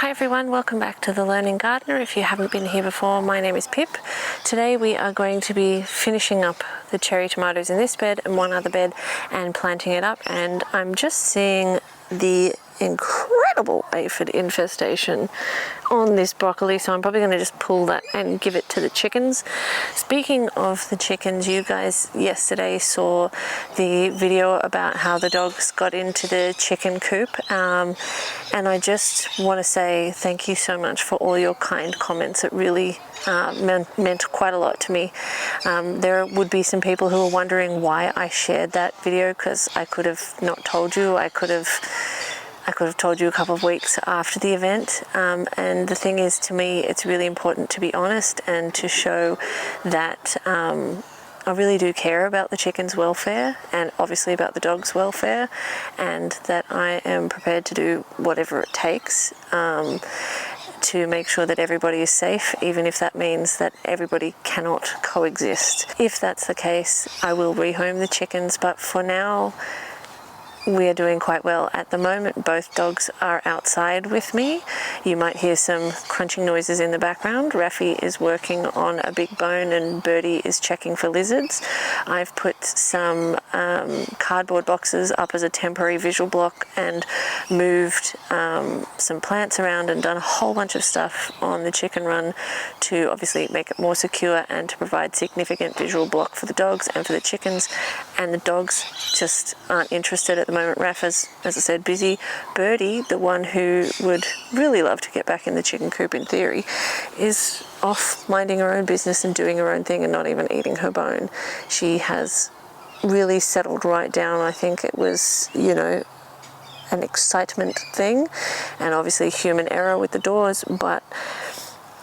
Hi everyone, welcome back to The Learning Gardener. If you haven't been here before, my name is Pip. Today we are going to be finishing up the cherry tomatoes in this bed and one other bed and planting it up, and I'm just seeing the incredible aphid infestation on this broccoli, so I'm probably going to just pull that and give it to the chickens. Speaking of the chickens, you guys yesterday saw the video about how the dogs got into the chicken coop, and I just want to say thank you so much for all your kind comments. It really meant quite a lot to me. There would be some people who were wondering why I shared that video, because I could have not told you. I could have told you a couple of weeks after the event, and the thing is, to me, it's really important to be honest and to show that I really do care about the chickens' welfare and obviously about the dogs' welfare, and that I am prepared to do whatever it takes to make sure that everybody is safe, even if that means that everybody cannot coexist. If that's the case, I will rehome the chickens, but for now, we are doing quite well. At the moment, both dogs are outside with me. You might hear some crunching noises in the background. Rafi is working on a big bone and Birdie is checking for lizards. I've put some cardboard boxes up as a temporary visual block and moved some plants around and done a whole bunch of stuff on the chicken run to obviously make it more secure and to provide significant visual block for the dogs and for the chickens. And the dogs just aren't interested at the moment. Rafa's, as I said, busy. Birdie, the one who would really love to get back in the chicken coop in theory, is off minding her own business and doing her own thing and not even eating her bone. She has really settled right down. I think it was, an excitement thing and obviously human error with the doors, but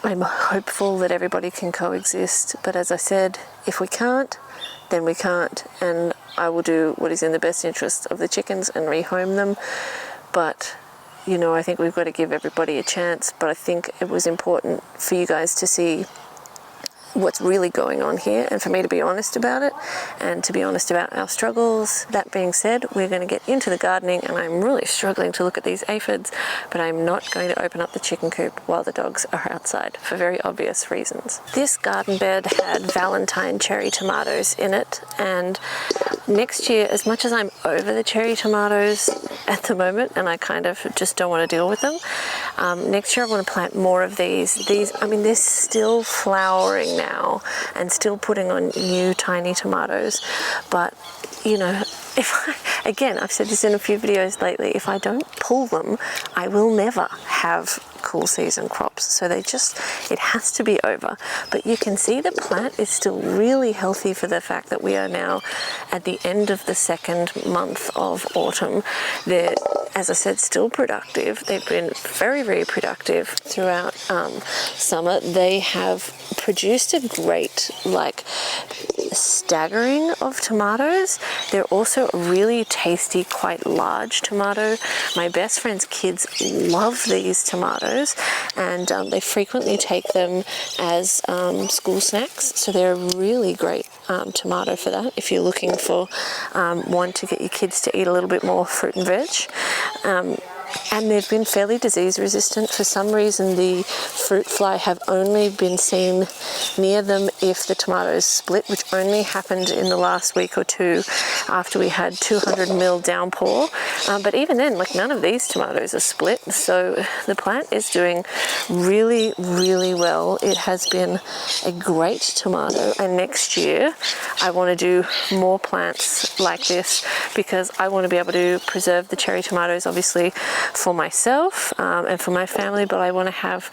I'm hopeful that everybody can coexist. But as I said, if we can't, then we can't, and I will do what is in the best interest of the chickens and rehome them. But I think we've got to give everybody a chance. But I think it was important for you guys to see what's really going on here and for me to be honest about it and to be honest about our struggles. That being said, we're going to get into the gardening, and I'm really struggling to look at these aphids, but I'm not going to open up the chicken coop while the dogs are outside for very obvious reasons. This garden bed had Valentine cherry tomatoes in it, and next year, as much as I'm over the cherry tomatoes at the moment and I kind of just don't want to deal with them, next year I want to plant more of these. They're still flowering now and still putting on new tiny tomatoes, but I've said this in a few videos lately, if I don't pull them, I will never have cool season crops. So it has to be over. But you can see the plant is still really healthy for the fact that we are now at the end of the second month of autumn. They're, as I said, still productive. They've been very, very productive throughout summer. They have produced a great, staggering of tomatoes. They're also a really tasty, quite large tomato. My best friend's kids love these tomatoes, and they frequently take them as school snacks. So they're a really great tomato for that if you're looking for one to get your kids to eat a little bit more fruit and veg. And they've been fairly disease resistant. For some reason, the fruit fly have only been seen near them if the tomatoes split, which only happened in the last week or two after we had 200 mil downpour. But even then, none of these tomatoes are split. So the plant is doing really, really well. It has been a great tomato. And next year, I want to do more plants like this because I want to be able to preserve the cherry tomatoes, obviously, for myself and for my family, but I want to have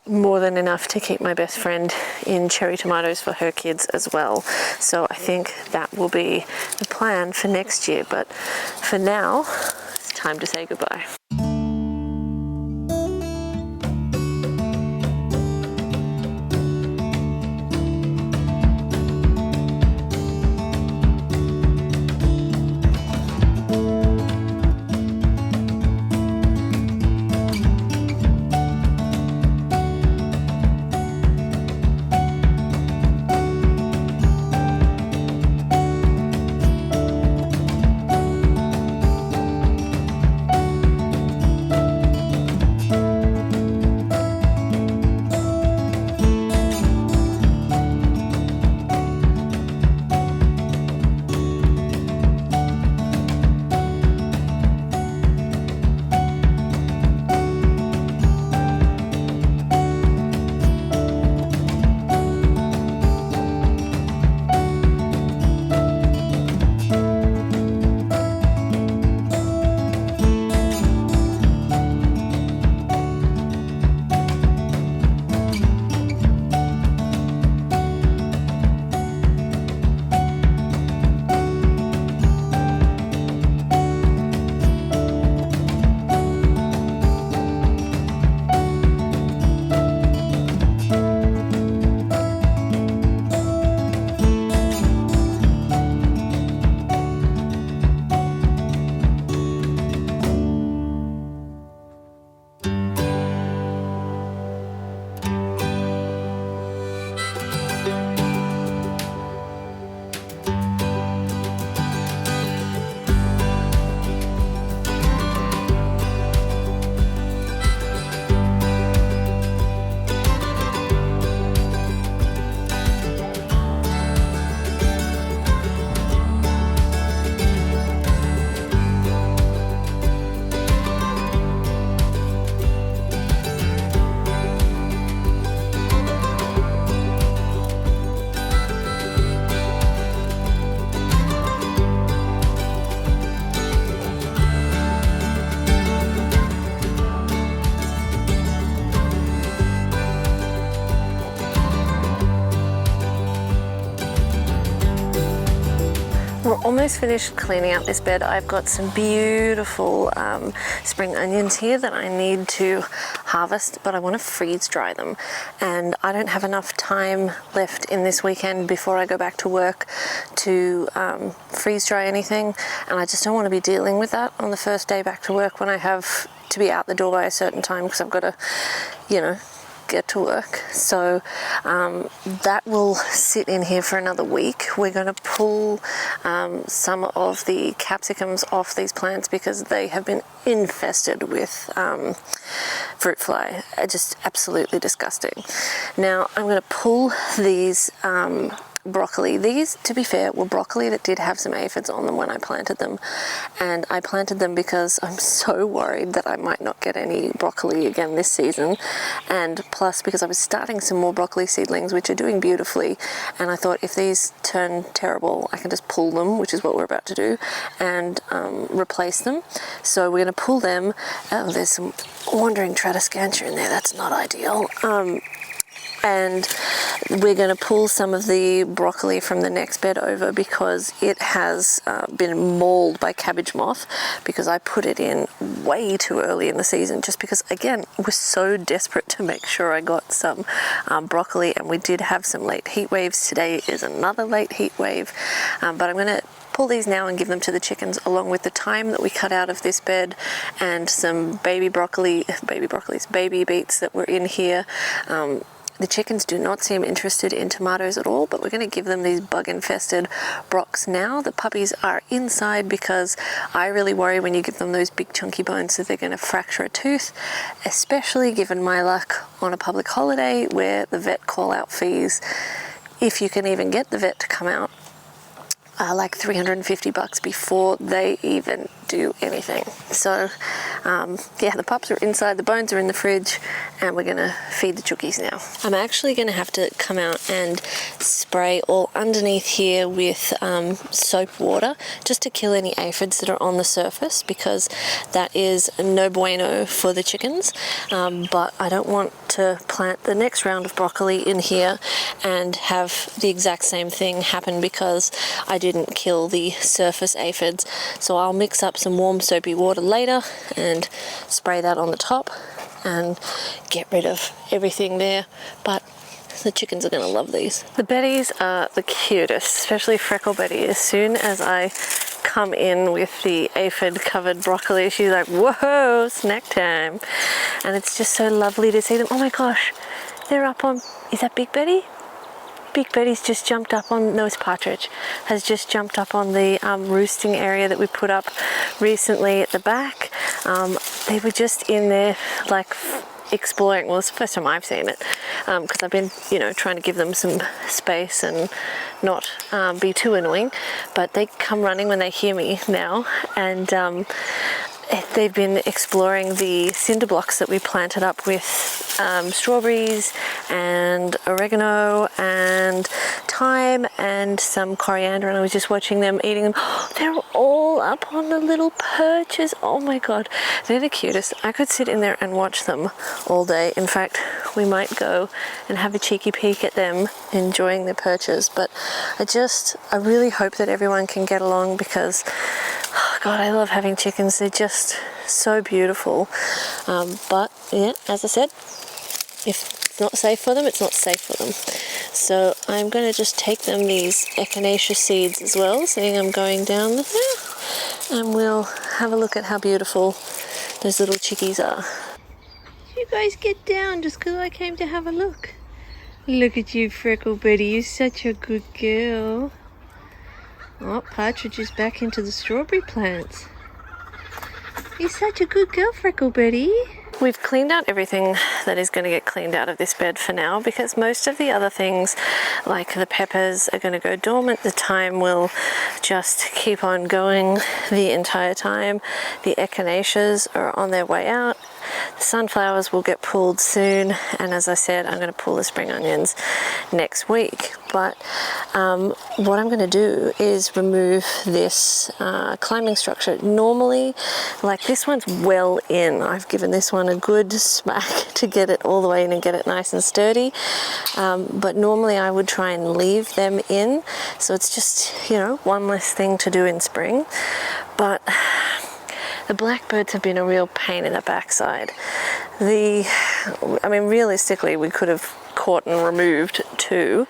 more than enough to keep my best friend in cherry tomatoes for her kids as well. So I think that will be the plan for next year, but for now, it's time to say goodbye. almost finished cleaning out this bed. I've got some beautiful spring onions here that I need to harvest, but I want to freeze dry them. And I don't have enough time left in this weekend before I go back to work to freeze dry anything. And I just don't want to be dealing with that on the first day back to work when I have to be out the door by a certain time because I've got to, you know, get to work. So that will sit in here for another week. We're going to pull some of the capsicums off these plants because they have been infested with fruit fly. Just absolutely disgusting. Now I'm going to pull these broccoli. These, to be fair, were broccoli that did have some aphids on them when I planted them, and I planted them because I'm so worried that I might not get any broccoli again this season, and plus because I was starting some more broccoli seedlings which are doing beautifully, and I thought if these turn terrible I can just pull them, which is what we're about to do, and replace them. So we're going to pull them. Oh, there's some wandering Tradescantia in there. That's not ideal. And we're going to pull some of the broccoli from the next bed over because it has been mauled by cabbage moth because I put it in way too early in the season, just because, again, I was so desperate to make sure I got some broccoli, and we did have some late heat waves. Today is another late heat wave, but I'm going to pull these now and give them to the chickens along with the thyme that we cut out of this bed and some baby beets that were in here. The chickens do not seem interested in tomatoes at all, but we're going to give them these bug-infested brocks now. The puppies are inside because I really worry when you give them those big chunky bones that they're going to fracture a tooth, especially given my luck on a public holiday where the vet call-out fees, if you can even get the vet to come out, are like $350 before they even do anything. So yeah, the pups are inside, the bones are in the fridge, and we're gonna feed the chookies now. I'm actually gonna have to come out and spray all underneath here with soap water just to kill any aphids that are on the surface, because that is no bueno for the chickens. But I don't want to plant the next round of broccoli in here and have the exact same thing happen because I didn't kill the surface aphids. So I'll mix up some warm soapy water later and spray that on the top and get rid of everything there. But the chickens are going to love these. The Bettys are the cutest, especially Freckle Betty. As soon as I come in with the aphid covered broccoli, she's like, whoa, snack time. And it's just so lovely to see them. Oh my gosh, they're up on, is that Big Betty? Big Betty's just jumped up on, no, it's Partridge, has just jumped up on the roosting area that we put up recently at the back. They were just in there like exploring. Well, it's the first time I've seen it because I've been, you know, trying to give them some space and not be too annoying, but they come running when they hear me now, and they've been exploring the cinder blocks that we planted up with strawberries and oregano and thyme and some coriander, and I was just watching them eating them. They're all up on the little perches. Oh my god, they're the cutest. I could sit in there and watch them all day. In fact, we might go and have a cheeky peek at them enjoying their perches, but I really hope that everyone can get along because, oh god, I love having chickens. They're just so beautiful. But yeah, as I said, if it's not safe for them, it's not safe for them. So I'm going to just take them these echinacea seeds as well, seeing I'm going down there, and we'll have a look at how beautiful those little chickies are. You guys get down just because I came to have a look. Look at you, Freckle Betty, you're such a good girl. Oh, Partridge is back into the strawberry plants. You're such a good girl, Freckle Betty. We've cleaned out everything that is going to get cleaned out of this bed for now, because most of the other things, like the peppers, are going to go dormant. The thyme will just keep on going the entire time. The echinaceas are on their way out. The sunflowers will get pulled soon, and as I said, I'm going to pull the spring onions next week. But what I'm going to do is remove this climbing structure. Normally, like this one's well in. I've given this one a good smack to get it all the way in and get it nice and sturdy. But normally I would try and leave them in. So it's just, you know, one less thing to do in spring. But the blackbirds have been a real pain in the backside. I mean, realistically, we could have caught and removed two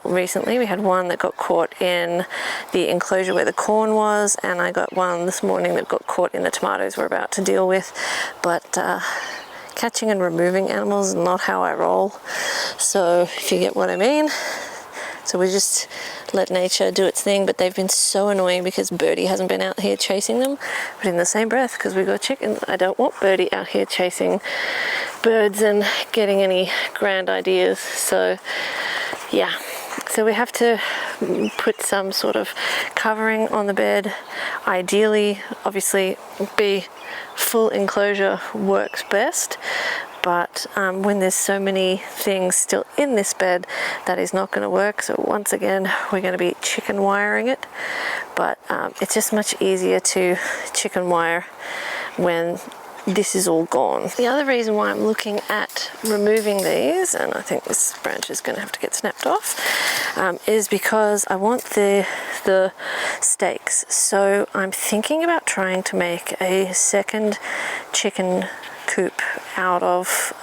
recently. We had one that got caught in the enclosure where the corn was, and I got one this morning that got caught in the tomatoes we're about to deal with. But catching and removing animals is not how I roll. So if you get what I mean. So we just let nature do its thing, but they've been so annoying because Birdie hasn't been out here chasing them. But in the same breath, because we've got chickens, I don't want Birdie out here chasing birds and getting any grand ideas. So yeah, so we have to put some sort of covering on the bed. Ideally, obviously, be full enclosure works best. But when there's so many things still in this bed, that is not going to work. So once again, we're going to be chicken wiring it. But it's just much easier to chicken wire when this is all gone. The other reason why I'm looking at removing these, and I think this branch is going to have to get snapped off, is because I want the stakes. So I'm thinking about trying to make a second chicken coop out of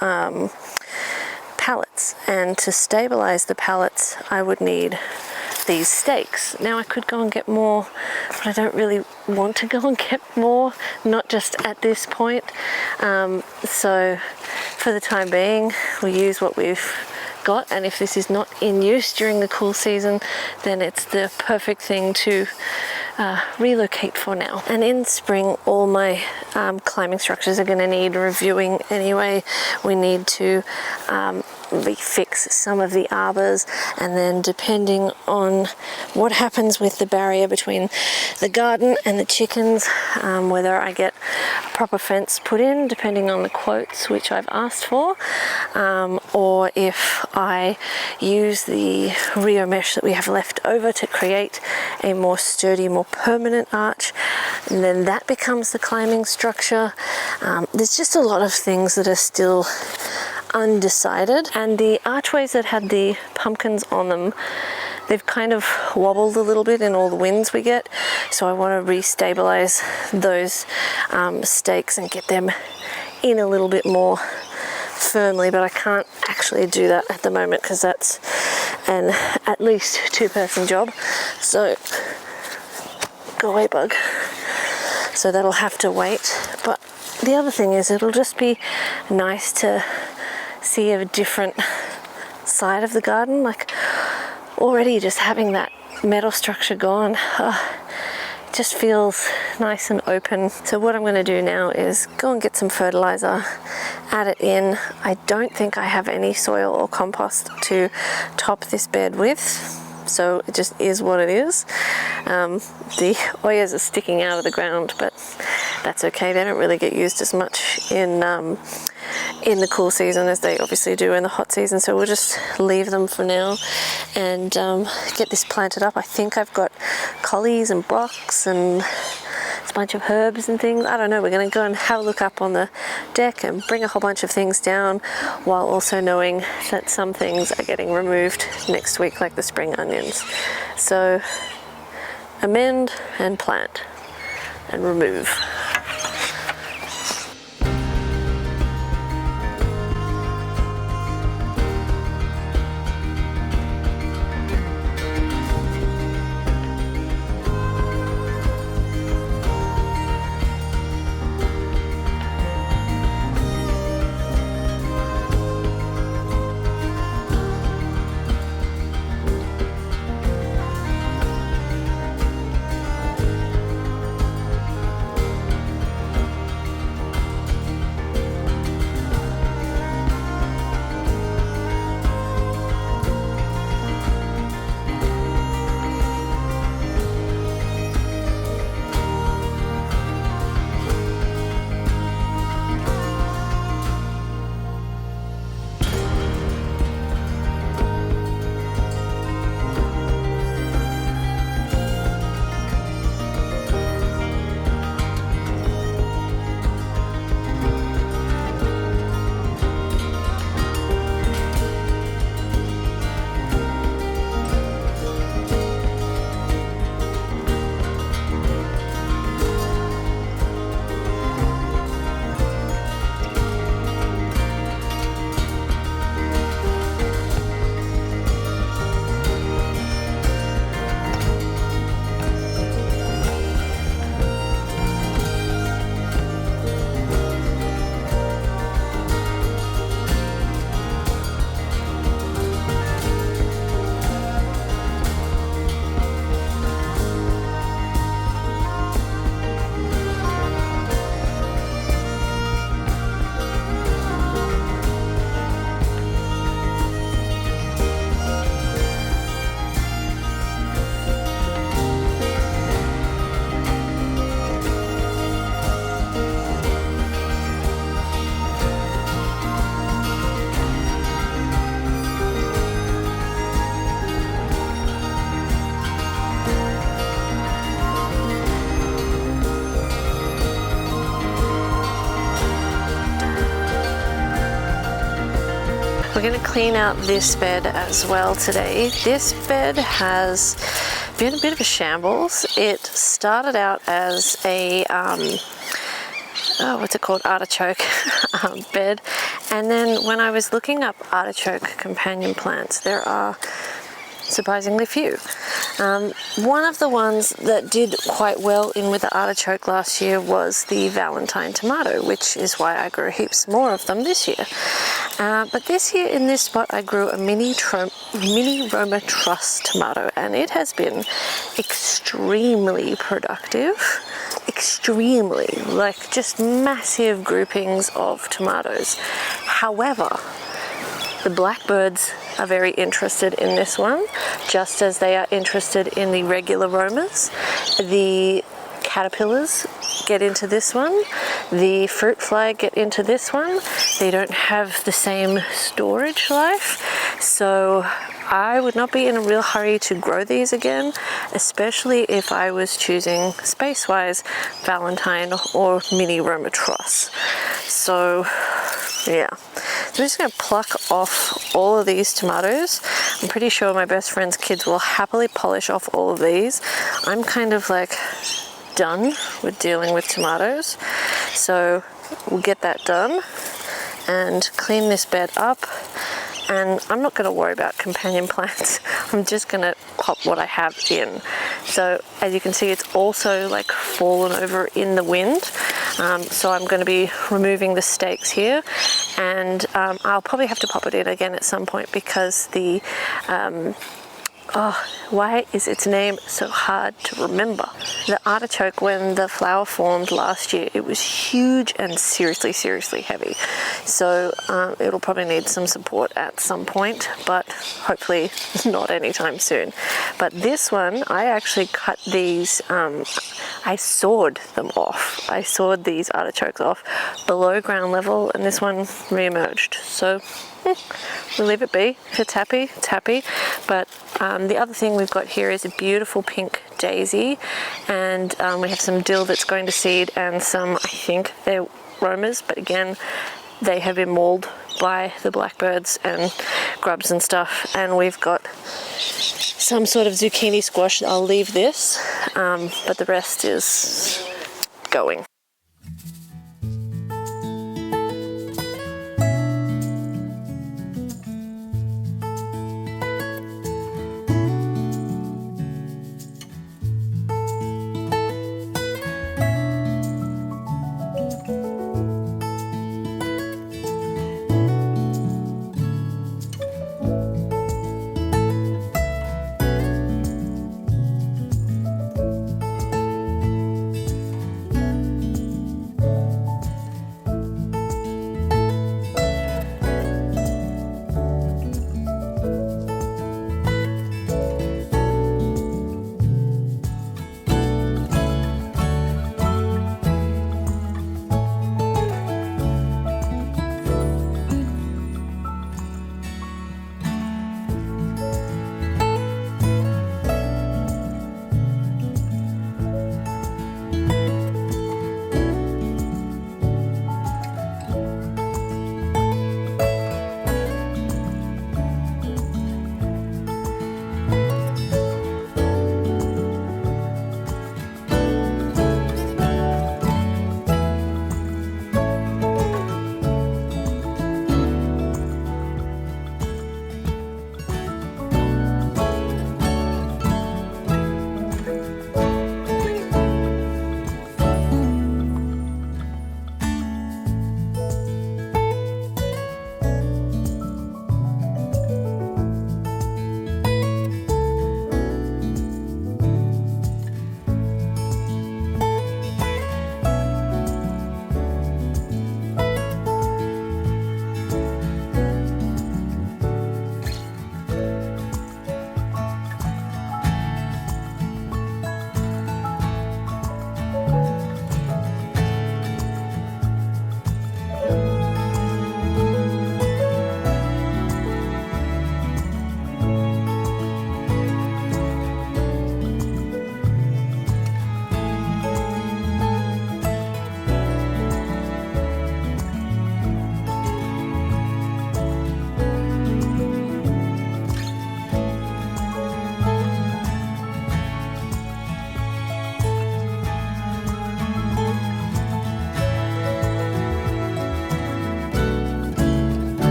pallets, and to stabilize the pallets I would need these stakes. Now I could go and get more, but I don't really want to go and get more, not just at this point. So for the time being, we use what we've got, and if this is not in use during the cool season, then it's the perfect thing to relocate for now. And in spring, all my climbing structures are going to need reviewing anyway. We need to refix some of the arbors, and then depending on what happens with the barrier between the garden and the chickens, whether I get a proper fence put in, depending on the quotes which I've asked for, or if I use the Rio mesh that we have left over to create a more sturdy, more permanent arch, and then that becomes the climbing structure. There's just a lot of things that are still undecided, and the archways that had the pumpkins on them, they've kind of wobbled a little bit in all the winds we get, so I want to restabilize those stakes and get them in a little bit more firmly, but I can't actually do that at the moment because that's an at least two-person job. So go away, bug. So that'll have to wait. But the other thing is, it'll just be nice to see a different side of the garden. Like already just having that metal structure gone, it just feels nice and open. So what I'm going to do now is go and get some fertilizer, add it in. I don't think I have any soil or compost to top this bed with, so it just is what it is. The oyas are sticking out of the ground, but that's okay. They don't really get used as much in the cool season as they obviously do in the hot season, so we'll just leave them for now and get this planted up. I think I've got collies and brocks and a bunch of herbs and things. I don't know, we're going to go and have a look up on the deck and bring a whole bunch of things down, while also knowing that some things are getting removed next week, like the spring onions. So amend and plant and remove. We're going to clean out this bed as well today. This bed has been a bit of a shambles. It started out as a what's it called, artichoke bed, and then when I was looking up artichoke companion plants, there are surprisingly few. One of the ones that did quite well in with the artichoke last year was the Valentine tomato, which is why I grew heaps more of them this year. But this year in this spot I grew a mini Roma Truss tomato, and it has been extremely productive. Extremely, like just massive groupings of tomatoes. However, the blackbirds are very interested in this one, just as they are interested in the regular Romas. The caterpillars get into this one. The fruit fly get into this one. They don't have the same storage life, so I would not be in a real hurry to grow these again, especially if I was choosing space-wise Valentine or mini Roma Truss. So yeah, so I'm just going to pluck off all of these tomatoes. I'm pretty sure my best friend's kids will happily polish off all of these. I'm kind of like done with dealing with tomatoes, so we'll get that done and clean this bed up. And I'm not going to worry about companion plants. I'm just going to pop what I have in. So as you can see, it's also like fallen over in the wind. So I'm going to be removing the stakes here, and I'll probably have to pop it in again at some point because the why is its name so hard to remember? The artichoke, when the flower formed last year, it was huge and seriously heavy. So it'll probably need some support at some point, but hopefully not anytime soon. But this one, I actually cut these, I sawed them off. I sawed these artichokes off below ground level, and this one re-emerged. So we'll leave it be. If it's happy, it's happy. But the other thing we've got here is a beautiful pink daisy, and we have some dill that's going to seed and some, I think they're Romas, but again, they have been mauled by the blackbirds and grubs and stuff. And we've got some sort of zucchini squash. I'll leave this, but the rest is going.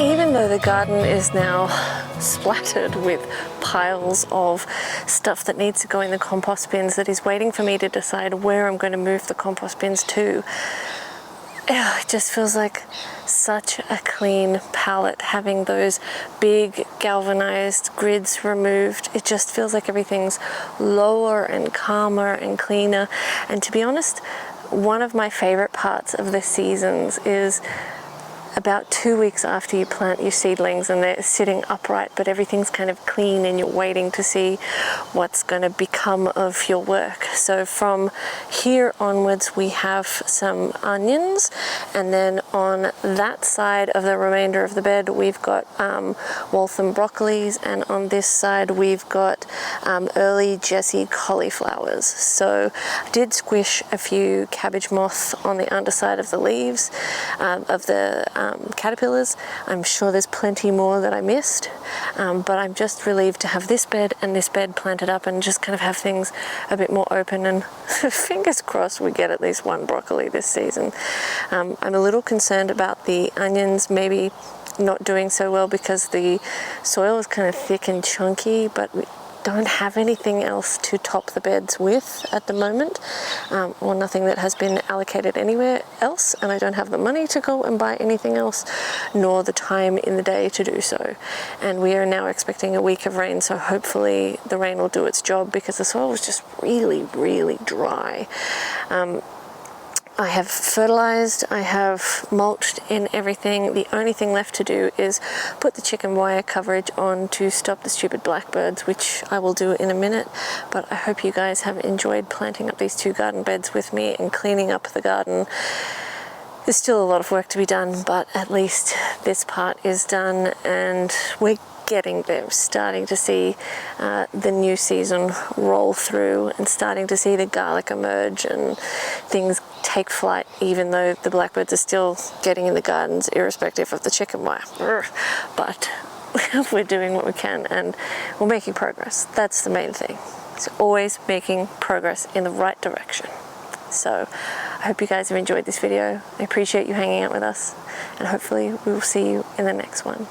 Even though the garden is now splattered with piles of stuff that needs to go in the compost bins that is waiting for me to decide where I'm going to move the compost bins to, it just feels like such a clean palette having those big galvanized grids removed. It just feels like everything's lower and calmer and cleaner. And to be honest, one of my favorite parts of the seasons is about 2 weeks after you plant your seedlings and they're sitting upright, but everything's kind of clean and you're waiting to see what's going to become of your work. So from here onwards we have some onions, and then on that side of the remainder of the bed we've got Waltham broccolis, and on this side we've got early Jessie cauliflowers. So I did squish a few cabbage moth on the underside of the leaves of the caterpillars. I'm sure there's plenty more that I missed, but I'm just relieved to have this bed and this bed planted up and just kind of have things a bit more open, and fingers crossed we get at least one broccoli this season. I'm a little concerned about the onions maybe not doing so well because the soil is kind of thick and chunky, but we don't have anything else to top the beds with at the moment, or nothing that has been allocated anywhere else, and I don't have the money to go and buy anything else, nor the time in the day to do so. And we are now expecting a week of rain, so hopefully the rain will do its job because the soil was just really, really dry. I have fertilized, I have mulched in everything. The only thing left to do is put the chicken wire coverage on to stop the stupid blackbirds, which I will do in a minute. But I hope you guys have enjoyed planting up these 2 garden beds with me and cleaning up the garden. There's still a lot of work to be done, but at least this part is done and we're getting there, starting to see the new season roll through and starting to see the garlic emerge and things take flight, even though the blackbirds are still getting in the gardens irrespective of the chicken wire. But we're doing what we can and we're making progress. That's the main thing. It's always making progress in the right direction. So I hope you guys have enjoyed this video. I appreciate you hanging out with us, and hopefully we will see you in the next one.